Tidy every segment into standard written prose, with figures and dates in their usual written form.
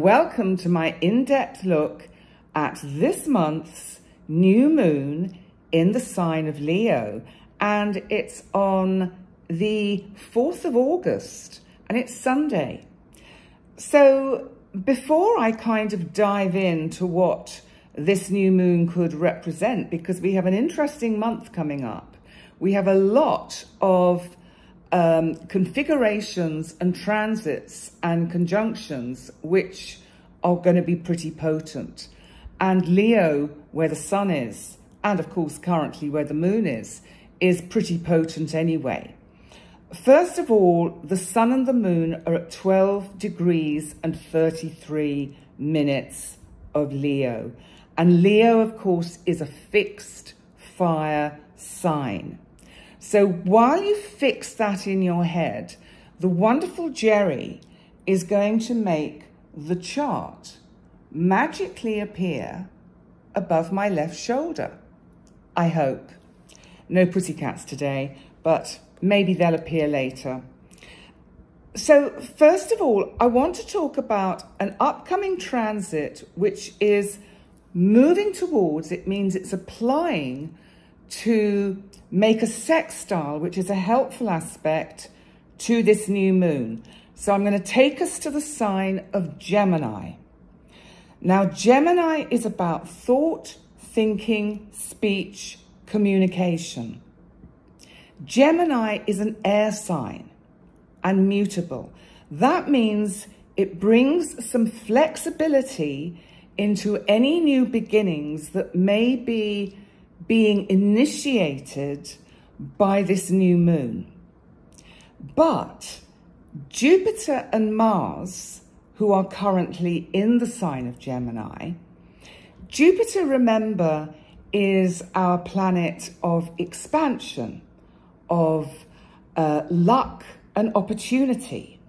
welcome to my in-depth look at this month's new moon in the sign of Leo, and it's on the 4th of August and it's Sunday. So before I kind of dive into what this new moon could represent, because we have an interesting month coming up, we have a lot of configurations and transits and conjunctions which are going to be pretty potent. And Leo, where the sun is, and of course currently where the moon is pretty potent anyway. First of all, the sun and the moon are at 12 degrees and 33 minutes of Leo. And Leo, of course, is a fixed fire sign. So while you fix that in your head, the wonderful Jerry is going to make the chart magically appear above my left shoulder. I hope. No pussycats today, but maybe they'll appear later. So first of all, I want to talk about an upcoming transit which is moving towards, it means it's applying to make a sextile, which is a helpful aspect to this new moon. So I'm going to take us to the sign of Gemini. Now, Gemini is about thought, thinking, speech, communication. Gemini is an air sign and mutable. That means it brings some flexibility into any new beginnings that may be being initiated by this new moon. But Jupiter and Mars, who are currently in the sign of Gemini, Jupiter, remember, is our planet of expansion, of luck and opportunity.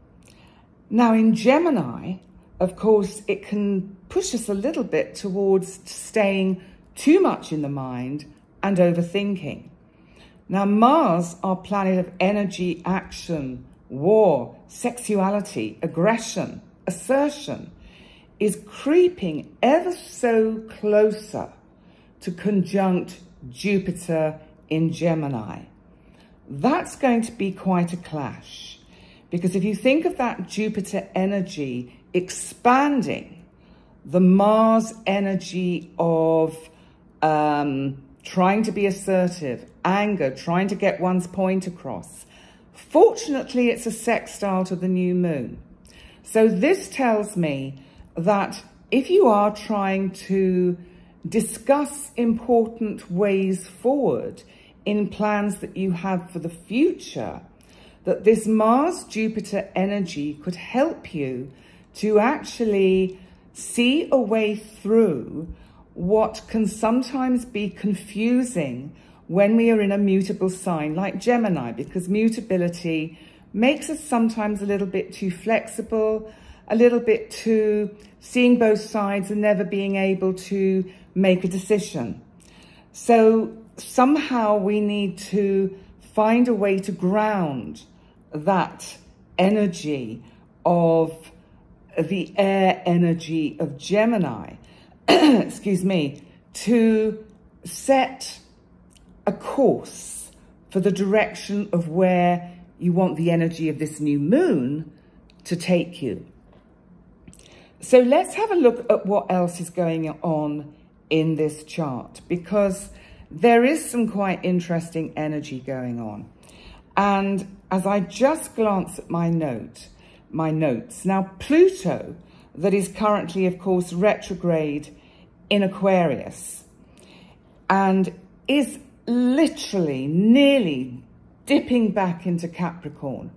Now in Gemini, of course, it can push us a little bit towards staying too much in the mind and overthinking. Now, Mars, our planet of energy, action, war, sexuality, aggression, assertion, is creeping ever so closer to conjunct Jupiter in Gemini. That's going to be quite a clash, because if you think of that Jupiter energy expanding the Mars energy of trying to be assertive, anger, trying to get one's point across. Fortunately, it's a sextile to the new moon. So this tells me that if you are trying to discuss important ways forward in plans that you have for the future, that this Mars-Jupiter energy could help you to actually see a way through what can sometimes be confusing when we are in a mutable sign like Gemini, because mutability makes us sometimes a little bit too flexible, a little bit too seeing both sides and never being able to make a decision. So somehow we need to find a way to ground that energy of the air energy of Gemini, excuse me, to set a course for the direction of where you want the energy of this new moon to take you. So let's have a look at what else is going on in this chart, because there is some quite interesting energy going on. And as I just glance at my notes, now Pluto, that is currently, of course, retrograde in Aquarius and is literally nearly dipping back into Capricorn,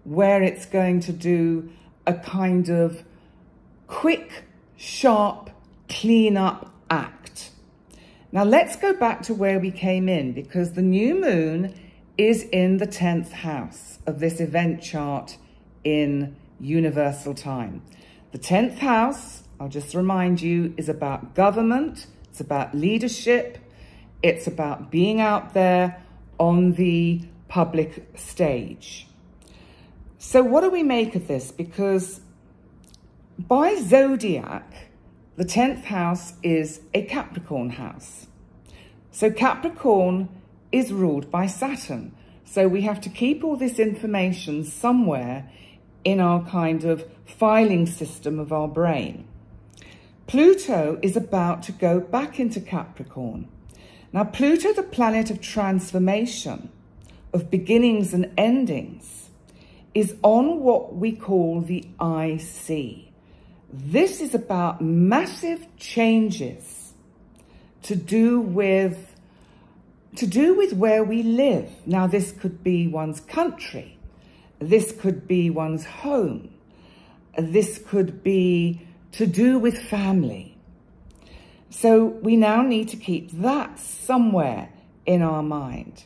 where it's going to do a kind of quick, sharp, clean-up act. Now let's go back to where we came in, because the new moon is in the 10th house of this event chart in universal time. The 10th house, I'll just remind you, is about government, it's about leadership, it's about being out there on the public stage. So what do we make of this? Because by zodiac, the 10th house is a Capricorn house. So Capricorn is ruled by Saturn. So we have to keep all this information somewhere in our kind of filing system of our brain. Pluto is about to go back into Capricorn. Now, Pluto, the planet of transformation, of beginnings and endings, is on what we call the IC. This is about massive changes to do with where we live. Now, this could be one's country. This could be one's home. This could be to do with family. So we now need to keep that somewhere in our mind.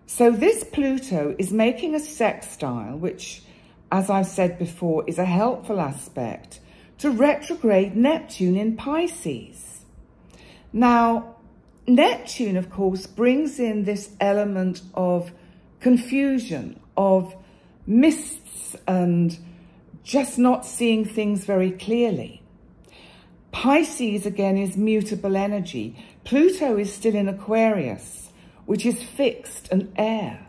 So this Pluto is making a sextile, which, as I've said before, is a helpful aspect to retrograde Neptune in Pisces. Now, Neptune, of course, brings in this element of confusion, of mists and just not seeing things very clearly. Pisces, again, is mutable energy. Pluto is still in Aquarius, which is fixed and air.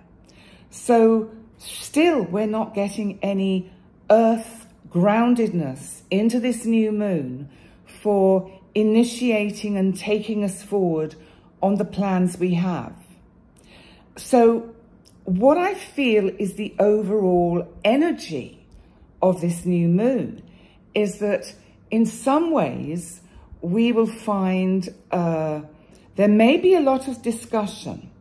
So still, we're not getting any earth groundedness into this new moon for initiating and taking us forward on the plans we have. So what I feel is the overall energy of this new moon is that in some ways we will find there may be a lot of discussion.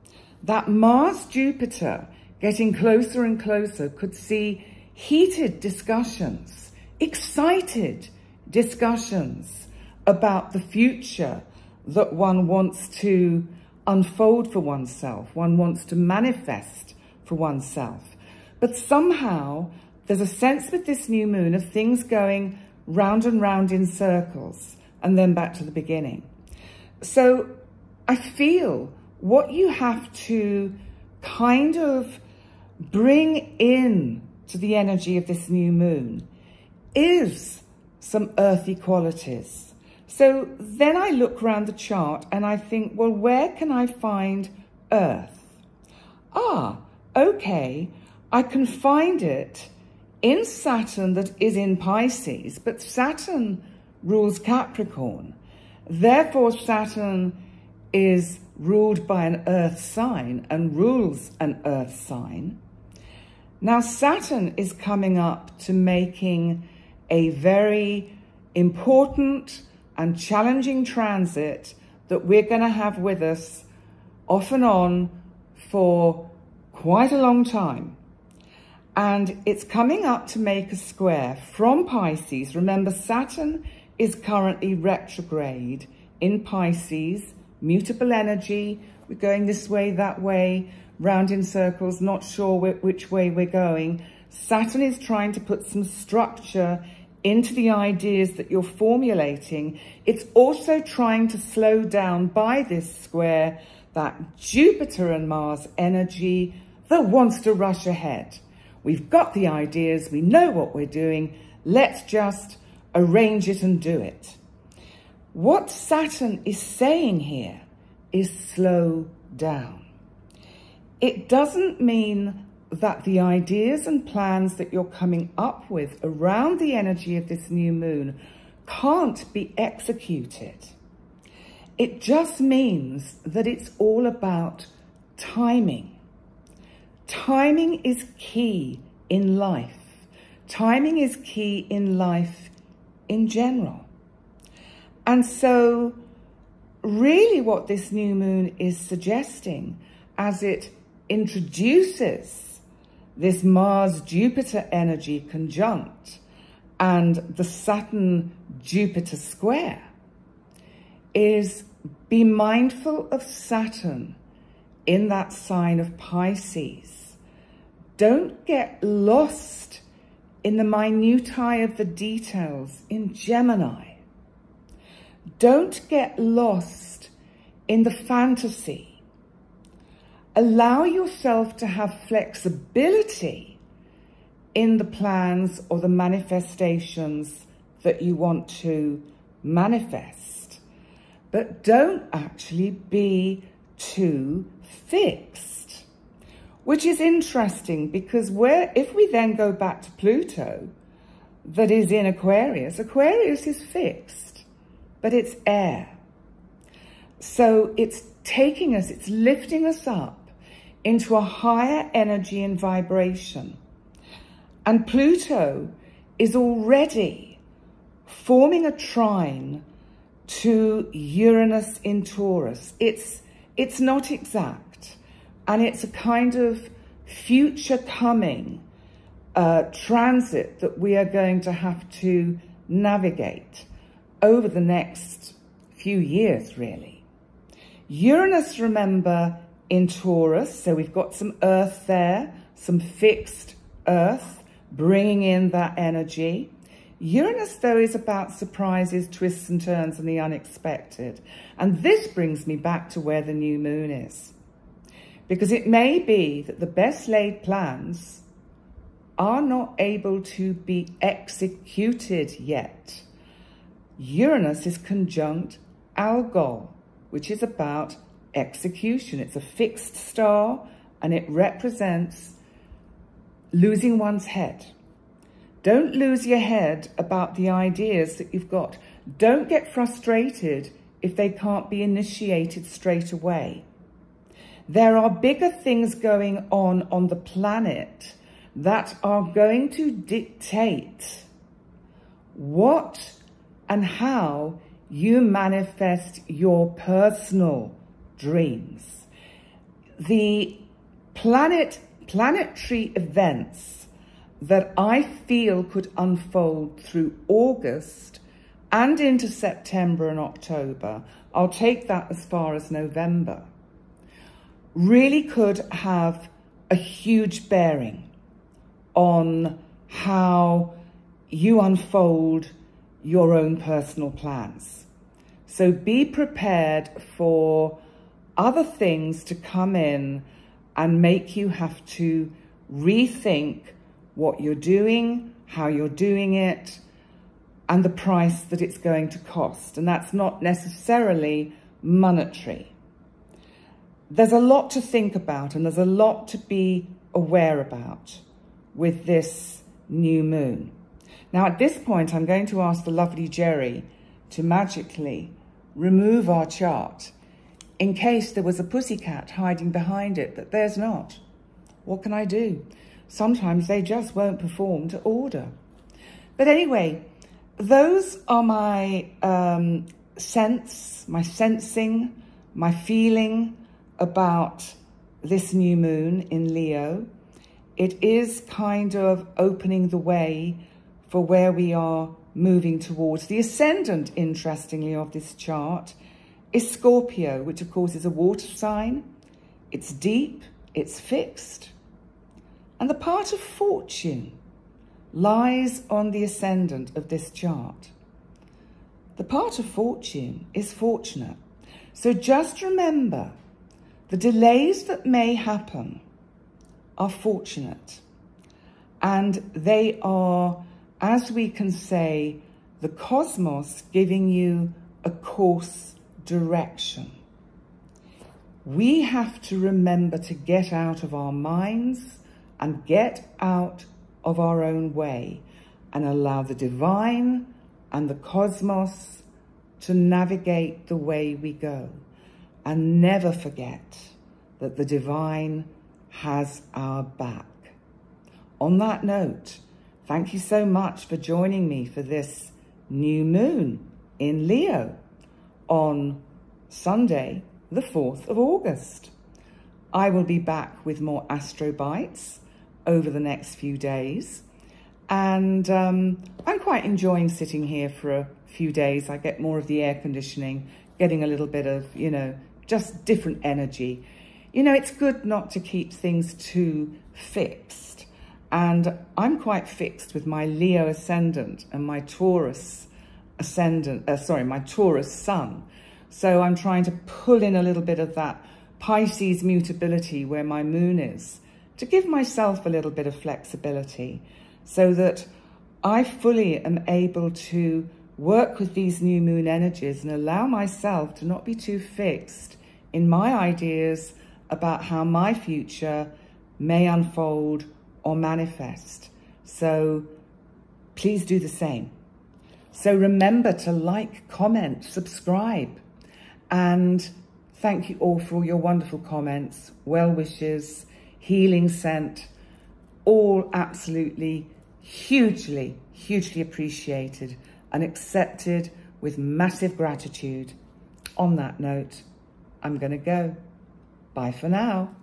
That Mars-Jupiter getting closer and closer could see heated discussions, excited discussions about the future that one wants to unfold for oneself, one wants to manifest for oneself. But somehow there's a sense with this new moon of things going round and round in circles and then back to the beginning. So I feel what you have to kind of bring in to the energy of this new moon is some earthy qualities. So then I look around the chart and I think, well, where can I find earth? Okay, I can find it in Saturn that is in Pisces, but Saturn rules Capricorn. Therefore, Saturn is ruled by an earth sign and rules an earth sign. Now, Saturn is coming up to making a very important and challenging transit that we're going to have with us off and on for quite a long time. And it's coming up to make a square from Pisces. Remember, Saturn is currently retrograde in Pisces, mutable energy. We're going this way, that way, round in circles, not sure which way we're going. Saturn is trying to put some structure into the ideas that you're formulating. It's also trying to slow down by this square that Jupiter and Mars energy that wants to rush ahead. We've got the ideas, we know what we're doing, let's just arrange it and do it. What Saturn is saying here is slow down. It doesn't mean that the ideas and plans that you're coming up with around the energy of this new moon can't be executed. It just means that it's all about timing. Timing is key in life. Timing is key in life in general. And so really what this new moon is suggesting as it introduces this Mars-Jupiter energy conjunct and the Saturn-Jupiter square is be mindful of Saturn in that sign of Pisces. Don't get lost in the minutiae of the details in Gemini. Don't get lost in the fantasy. Allow yourself to have flexibility in the plans or the manifestations that you want to manifest, but don't actually be too fixed, which is interesting because if we then go back to Pluto, that is in Aquarius, Aquarius is fixed, but it's air. So it's taking us, it's lifting us up into a higher energy and vibration. And Pluto is already forming a trine to Uranus in Taurus. It's not exact, and it's a kind of future coming transit that we are going to have to navigate over the next few years, really. Uranus, remember, in Taurus, so we've got some earth there, some fixed earth, bringing in that energy. Uranus, though, is about surprises, twists and turns and the unexpected. And this brings me back to where the new moon is. Because it may be that the best laid plans are not able to be executed yet. Uranus is conjunct Algol, which is about execution. It's a fixed star and it represents losing one's head. Don't lose your head about the ideas that you've got. Don't get frustrated if they can't be initiated straight away. There are bigger things going on the planet that are going to dictate what and how you manifest your personal dreams. The planetary events that I feel could unfold through August and into September and October, I'll take that as far as November, really could have a huge bearing on how you unfold your own personal plans. So be prepared for other things to come in and make you have to rethink what you're doing, how you're doing it, and the price that it's going to cost. And that's not necessarily monetary. There's a lot to think about and there's a lot to be aware about with this new moon. Now, at this point, I'm going to ask the lovely Jerry to magically remove our chart in case there was a pussycat hiding behind it, but there's not. What can I do? Sometimes they just won't perform to order. But anyway, those are my my sensing, my feeling about this new moon in Leo. It is kind of opening the way for where we are moving towards. The ascendant, interestingly, of this chart is Scorpio, which of course is a water sign. It's deep, it's fixed. And the part of fortune lies on the ascendant of this chart. The part of fortune is fortunate. So just remember, the delays that may happen are fortunate. And they are, as we can say, the cosmos giving you a course direction. We have to remember to get out of our minds and get out of our own way and allow the divine and the cosmos to navigate the way we go. And never forget that the divine has our back. On that note, thank you so much for joining me for this new moon in Leo on Sunday, the 4th of August. I will be back with more Astro Bites over the next few days. And I'm quite enjoying sitting here for a few days. I get more of the air conditioning, getting a little bit of, just different energy. It's good not to keep things too fixed. And I'm quite fixed with my Leo ascendant and my Taurus ascendant, my Taurus sun. So I'm trying to pull in a little bit of that Pisces mutability where my moon is, to give myself a little bit of flexibility so that I fully am able to work with these new moon energies and allow myself to not be too fixed in my ideas about how my future may unfold or manifest. So please do the same. So remember to like, comment, subscribe, and thank you all for all your wonderful comments, well wishes, healing sent, all absolutely hugely, hugely appreciated and accepted with massive gratitude. On that note, I'm going to go. Bye for now.